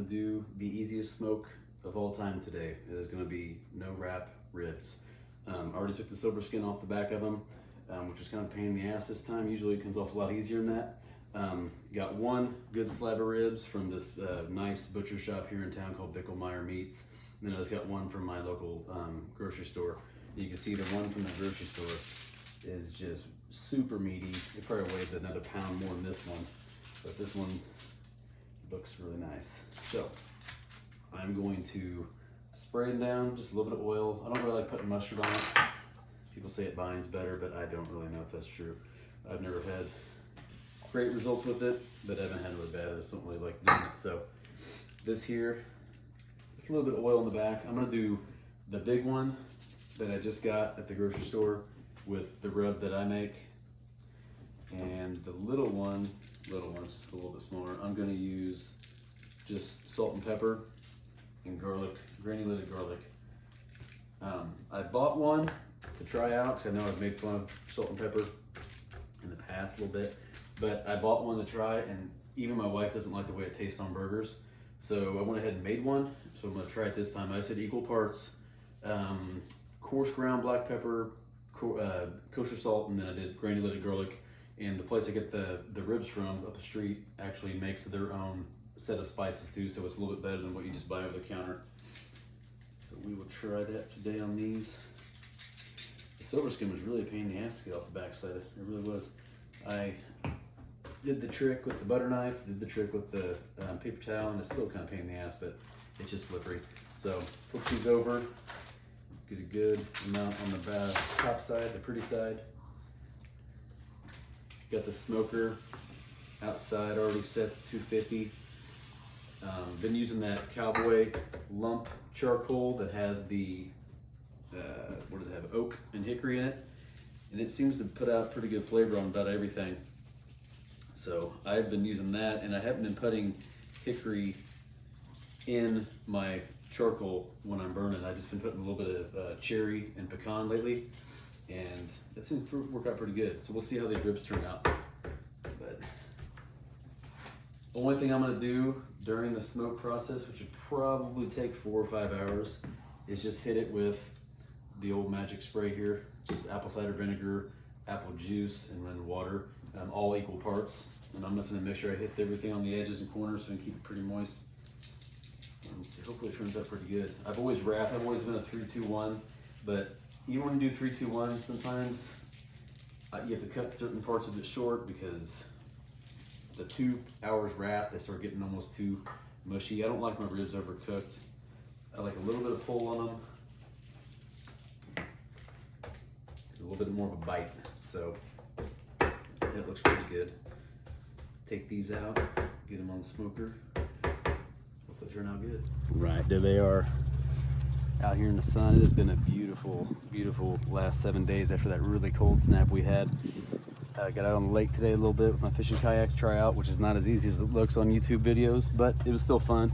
do the easiest smoke of all time today. It is gonna be no wrap ribs. I already took the silver skin off the back of them, which was kind of a pain in the ass this time. Usually it comes off a lot easier than that. Got one good slab of ribs from this nice butcher shop here in town called Bicklemeyer Meats. And then I just got one from my local grocery store. You can see the one from the grocery store is just super meaty. It probably weighs another pound more than this one, but this one looks really nice. So I'm going to spray them down, just a little bit of oil. I don't really like putting mustard on it. People say it binds better, but I don't really know if that's true. I've never had great results with it, but I haven't had it really bad. I just don't really like doing it. So this here, just a little bit of oil in the back. I'm gonna do the big one that I just got at the grocery store with the rub that I make. And the little one's just a little bit smaller. I'm gonna use just salt and pepper and garlic, granulated garlic. I bought one to try out because I know I've made fun of salt and pepper in the past a little bit, but I bought one to try, and even my wife doesn't like the way it tastes on burgers. So I went ahead and made one. So I'm gonna try it this time. I said equal parts coarse ground black pepper, kosher salt, and then I did granulated garlic. And the place I get the ribs from up the street actually makes their own set of spices too, so it's a little bit better than what you just buy over the counter. So we will try that today on these. The silver skin was really a pain in the ass to get off the backside. It really was. I did the trick with the butter knife, did the trick with the paper towel, and it's still kind of a pain in the ass, but it's just slippery. So flip these over, get a good amount on the top side, the pretty side. Got the smoker outside already set to 250. Been using that Cowboy lump charcoal that has the, what does it have, oak and hickory in it. And it seems to put out pretty good flavor on about everything. So I've been using that, and I haven't been putting hickory in my charcoal when I'm burning. I've just been putting a little bit of cherry and pecan lately, and that seems to work out pretty good. So we'll see how these ribs turn out. But the only thing I'm gonna do during the smoke process, which would probably take 4 or 5 hours, is just hit it with the old magic spray here. Just apple cider vinegar, apple juice, and then water, all equal parts. And I'm just gonna make sure I hit everything on the edges and corners so I can keep it pretty moist. Hopefully it turns out pretty good. I've always wrapped, I've always been a 3-2-1, but even when you do 3-2-1, sometimes you have to cut certain parts of it short because the 2 hours wrap, they start getting almost too mushy. I don't like my ribs overcooked. I like a little bit of pull on them, a little bit more of a bite. So it looks pretty good. Take these out, get them on the smoker. Hopefully turn out good. Right, there they are out here in the sun. It has been a beautiful, beautiful last 7 days after that really cold snap we had. Got out on the lake today a little bit with my fishing kayak to try out, which is not as easy as it looks on YouTube videos, but it was still fun.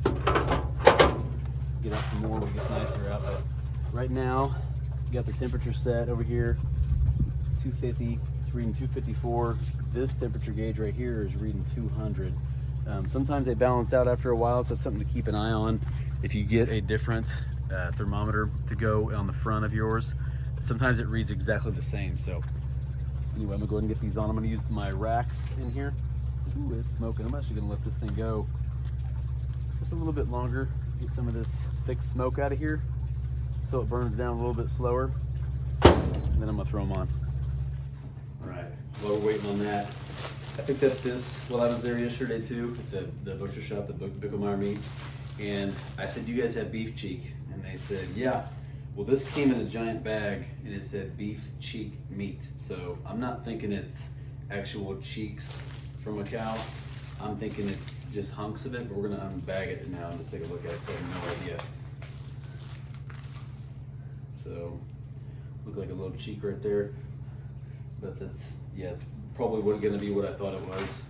Get out some more when it gets nicer out. But right now, got the temperature set over here, 250, it's reading 254. This temperature gauge right here is reading 200. Sometimes they balance out after a while, so it's something to keep an eye on. If you get a different thermometer to go on the front of yours, sometimes it reads exactly the same. So anyway, I'm gonna go ahead and get these on. I'm gonna use my racks in here. Ooh, it's smoking. I'm actually gonna let this thing go just a little bit longer, get some of this thick smoke out of here so it burns down a little bit slower. And then I'm gonna throw them on. All right, while we're waiting on that, I picked up this while I was there yesterday too, at the butcher shop, the Bicklemeyer Meats. And I said, you guys have beef cheek? And they said, yeah. Well, this came in a giant bag and it said beef cheek meat. So I'm not thinking it's actual cheeks from a cow. I'm thinking it's just hunks of it, but we're gonna unbag it now and just take a look at it, so I have no idea. So, look like a little cheek right there. But that's, yeah, it's probably gonna be what I thought it was.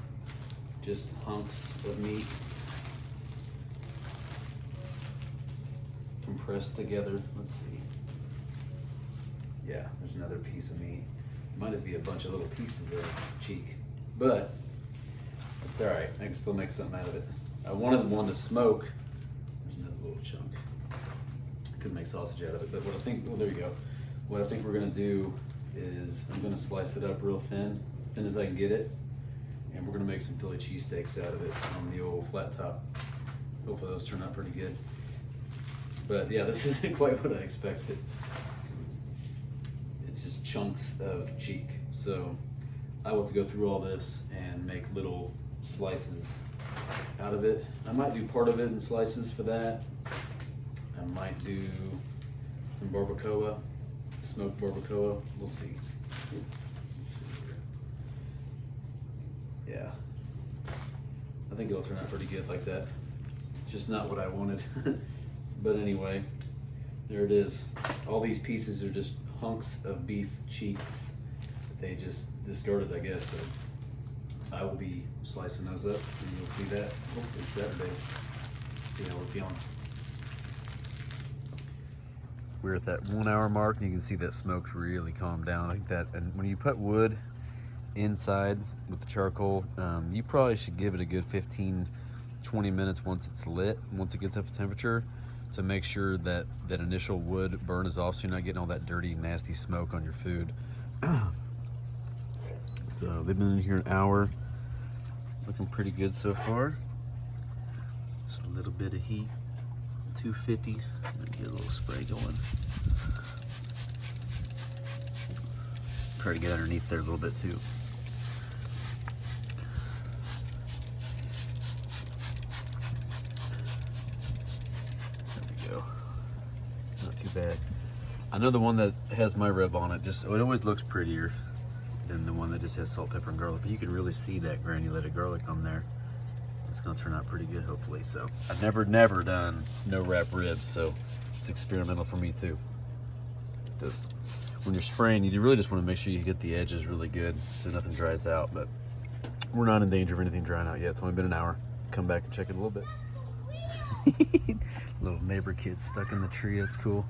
Just hunks of meat compressed together. Let's see. Yeah, there's another piece of meat. It might just be a bunch of little pieces of cheek, but it's all right. I can still make something out of it. I wanted one to smoke. There's another little chunk. Could make sausage out of it, but what I think, well, there you go. What I think we're gonna do is I'm gonna slice it up real thin as I can get it, and we're gonna make some Philly cheesesteaks out of it on the old flat top. Hopefully those turn out pretty good. But yeah, this isn't quite what I expected. It's just chunks of cheek. So I will have to go through all this and make little slices out of it. I might do part of it in slices for that. I might do some barbacoa, smoked barbacoa. We'll see. Let's see here. Yeah, I think it'll turn out pretty good like that. Just not what I wanted. But anyway, there it is. All these pieces are just hunks of beef cheeks that they just discarded, I guess. So I will be slicing those up, and you'll see that hopefully Saturday. See how we're feeling. We're at that 1 hour mark, and you can see that smoke's really calmed down. I think that, and when you put wood inside with the charcoal, you probably should give it a good 15-20 minutes once it's lit, once it gets up to temperature, to make sure that that initial wood burn is off, so you're not getting all that dirty, nasty smoke on your food. So they've been in here an hour, looking pretty good so far. Just a little bit of heat, 250. I'm gonna get a little spray going. Try to get underneath there a little bit too. Bad. I know the one that has my rib on it, just it always looks prettier than the one that just has salt, pepper, and garlic. But you can really see that granulated garlic on there. It's gonna turn out pretty good, hopefully. So I've never done no wrap ribs, so it's experimental for me too. This, when you're spraying, you really just want to make sure you get the edges really good so nothing dries out. But we're not in danger of anything drying out yet. It's only been an hour. Come back and check it a little bit. Little neighbor kid stuck in the tree. That's cool.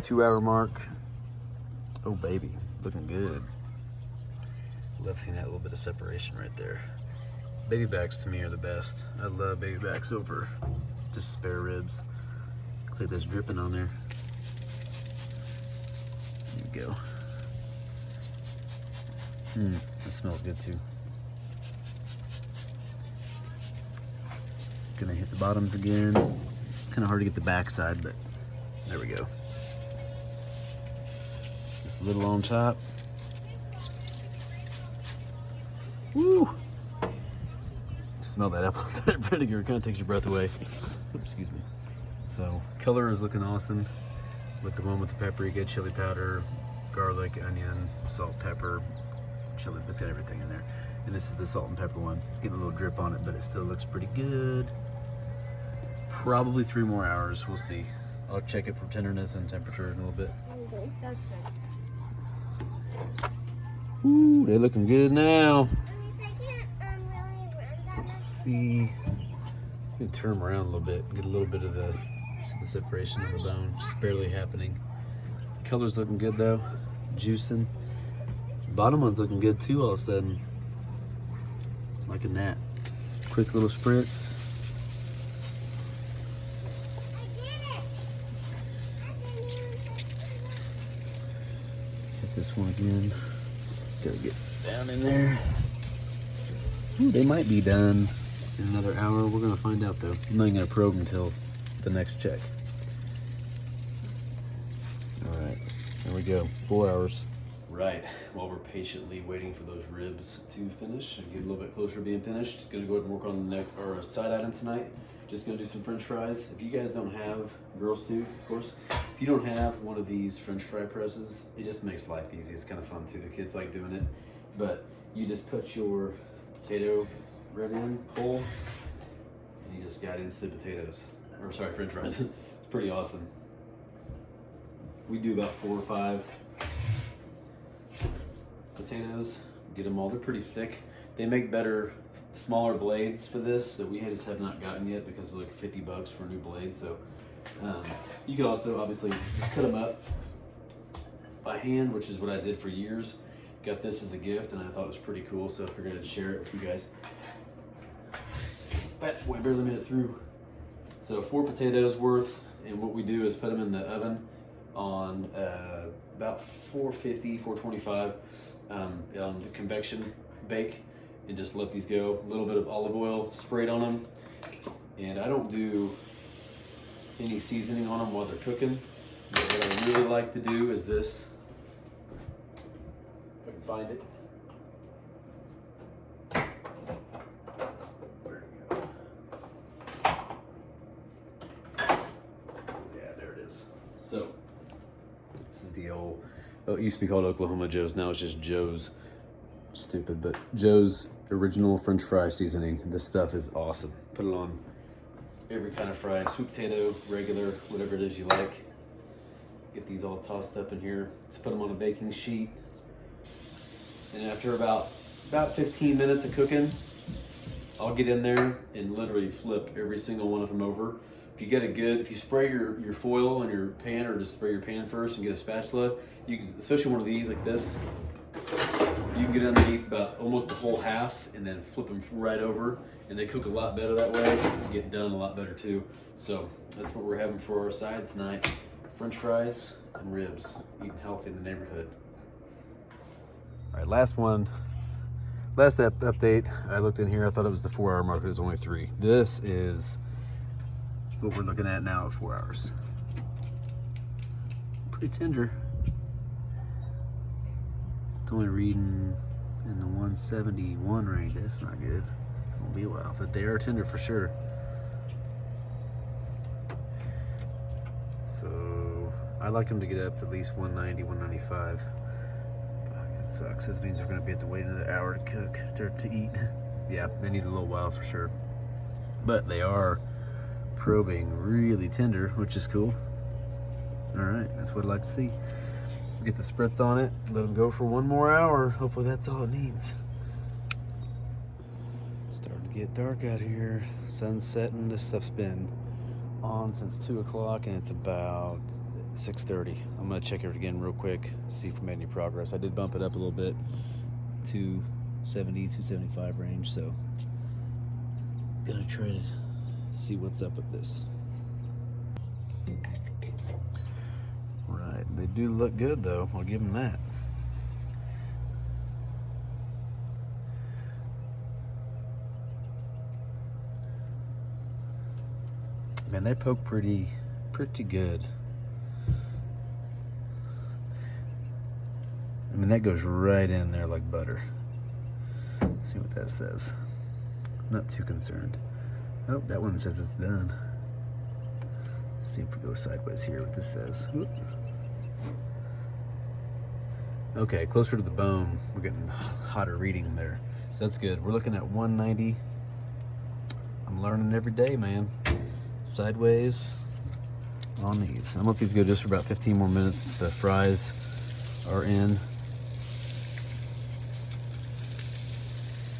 2 hour mark. Oh baby, looking good. Love seeing that little bit of separation right there. Baby backs to me are the best. I love baby backs over just spare ribs. Looks like that's dripping on there. There you go. This smells good too. Gonna hit the bottoms again. Kind of hard to get the backside, but there we go. Just a little on top. Woo! Smell that apple cider vinegar. It kind of takes your breath away. Excuse me. So color is looking awesome with the one with the paprika, chili powder, garlic, onion, salt, pepper, chili. It's got everything in there. And this is the salt and pepper one. Getting a little drip on it, but it still looks pretty good. Probably 3 more hours. We'll see. I'll check it for tenderness and temperature in a little bit. Okay, that's good. Ooh, they're looking good now. Really Let's see. I'm gonna turn them around a little bit. Get a little bit of the separation of the bone. Just barely happening. Color's looking good though. Juicing. Bottom one's looking good too all of a sudden. Liking that. Quick little spritz. Hit this one again. Gotta get down in there. Ooh, they might be done in another hour. We're gonna find out though. I'm not even gonna probe until the next check. All right, there we go. 4 hours. Right, while we're patiently waiting for those ribs to finish and get a little bit closer to being finished, gonna go ahead and work on the next or side item tonight. Just gonna do some French fries. If you guys don't have, girls too, of course, if you don't have one of these French fry presses, it just makes life easy. It's kind of fun too. The kids like doing it. But you just put your potato right in, pull, and you just got instant potatoes. Or sorry, French fries. It's pretty awesome. We do about 4 or 5 potatoes, get them all. They're pretty thick. They make better, smaller blades for this that we just have not gotten yet because they're like $50 for a new blade. So you can also obviously just cut them up by hand, which is what I did for years. Got this as a gift and I thought it was pretty cool, so I figured I'd share it with you guys. That boy barely made it through. So 4 potatoes worth, and what we do is put them in the oven on about 450, 425 on the convection bake, and just let these go. A little bit of olive oil sprayed on them, and I don't do any seasoning on them while they're cooking. But what I really like to do is this. If I can find it. Where'd it go? Yeah, there it is. So, this is the old, oh, it used to be called Oklahoma Joe's. Now it's just Joe's. Stupid, but Joe's original French fry seasoning. This stuff is awesome. Put it on every kind of fry, sweet potato, regular, whatever it is you like. Get these all tossed up in here. Let's put them on a baking sheet. And after about 15 minutes of cooking, I'll get in there and literally flip every single one of them over. If you get it good, if you spray your foil on your pan, or just spray your pan first and get a spatula, you can, especially one of these like this, you can get underneath about almost the whole half and then flip them right over, and they cook a lot better that way and get done a lot better too. So that's what we're having for our side tonight. French fries and ribs, eating healthy in the neighborhood. All right, last update. I looked in here, I thought it was the 4-hour mark, it was only 3. This is what we're looking at now at 4 hours. Pretty tender. It's only reading in the 171 range. That's not good. It's gonna be a while, but they are tender for sure. So I like them to get up at least 190, 195. It sucks. This means we're gonna be at to wait another hour to cook, to eat. Yeah, they need a little while for sure. But they are probing really tender, which is cool. All right, that's what I'd like to see. Get the spritz on it, let them go for 1 more hour. Hopefully that's all it needs. Starting to get dark out here. Sun's setting. This stuff's been on since 2 o'clock and it's about 6:30. I'm gonna check it again real quick, see if we made any progress. I did bump it up a little bit to 270, 275 range, so gonna try to see what's up with this. Right, they do look good though, I'll give them that. Man, they poke pretty good. I mean, that goes right in there like butter. See what that says. Not too concerned. Oh, that one says it's done. Let's see if we go sideways here, what this says. Whoop. Okay, closer to the bone, we're getting hotter reading there. So that's good. We're looking at 190. I'm learning every day, man. Sideways on these. I'm gonna let these go just for about 15 more minutes. The fries are in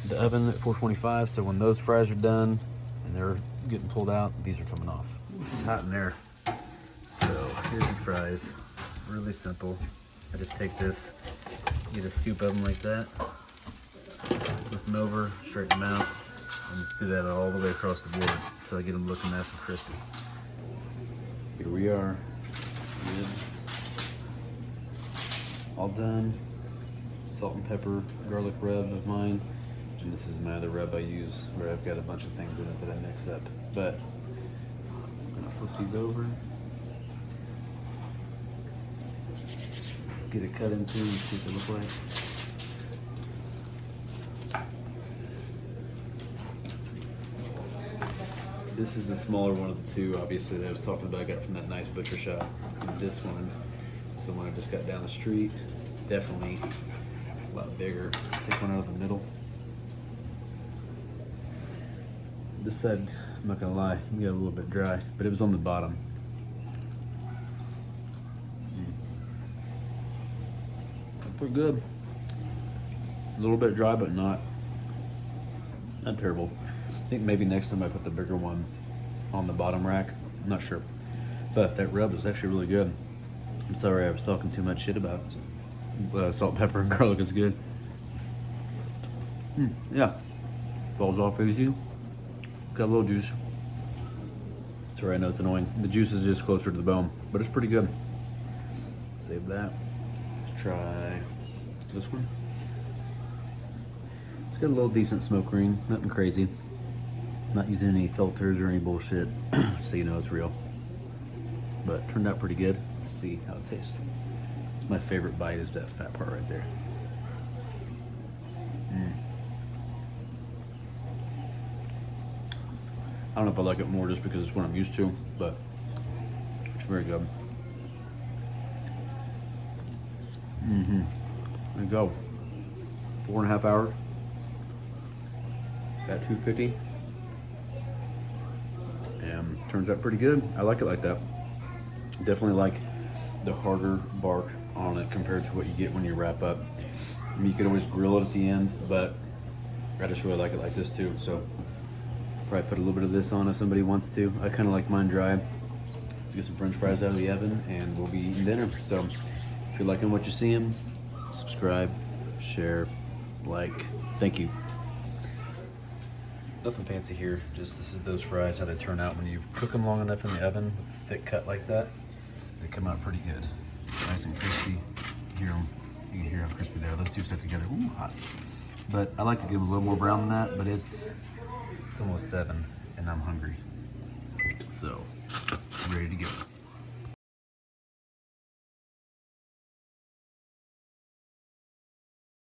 the oven at 425, so when those fries are done and they're getting pulled out, these are coming off. It's hot in there. So here's the fries. Really simple. I just take this, get a scoop of them like that, flip them over, straighten them out, and just do that all the way across the board until I get them looking nice and crispy. Here we are, ribs, all done. Salt and pepper garlic rub of mine, and this is my other rub I use where I've got a bunch of things in it that I mix up. But I'm gonna flip these over. Let's get it cut into and see what they look like. This is the smaller one of the two, obviously, that I was talking about. I got from that nice butcher shop. And this one is the one I just got down the street. Definitely a lot bigger. Take one out of the middle. This side, I'm not gonna lie, it got a little bit dry, but it was on the bottom. Pretty good. A little bit dry, but not terrible. I think maybe next time I put the bigger one on the bottom rack. I'm not sure. But that rub is actually really good. I'm sorry I was talking too much shit about salt, pepper, and garlic. It's good. Yeah. Falls off easy. Got a little juice. Sorry, I know it's annoying. The juice is just closer to the bone, but it's pretty good. Save that. Let's try this one. It's got a little decent smoke ring, nothing crazy. Not using any filters or any bullshit, so you know it's real. But turned out pretty good. Let's see how it tastes. My favorite bite is that fat part right there. I don't know if I like it more just because it's what I'm used to, but it's very good. There you go. 4.5 hours at 250. And turns out pretty good. I like it like that. Definitely like the harder bark on it compared to what you get when you wrap up. I mean, you could always grill it at the end, but I just really like it like this too. So probably put a little bit of this on if somebody wants to. I kind of like mine dry. Get some French fries out of the oven, and we'll be eating dinner. So if you're liking what you're seeing, subscribe, share, like. Thank you. Nothing fancy here. Just this is those fries, how they turn out when you cook them long enough in the oven with a thick cut like that. They come out pretty good, nice and crispy. You can hear how crispy they are. Those two stuck together. Ooh, hot. But I like to give them a little more brown than that. But it's almost 7, and I'm hungry. So, I'm ready to go.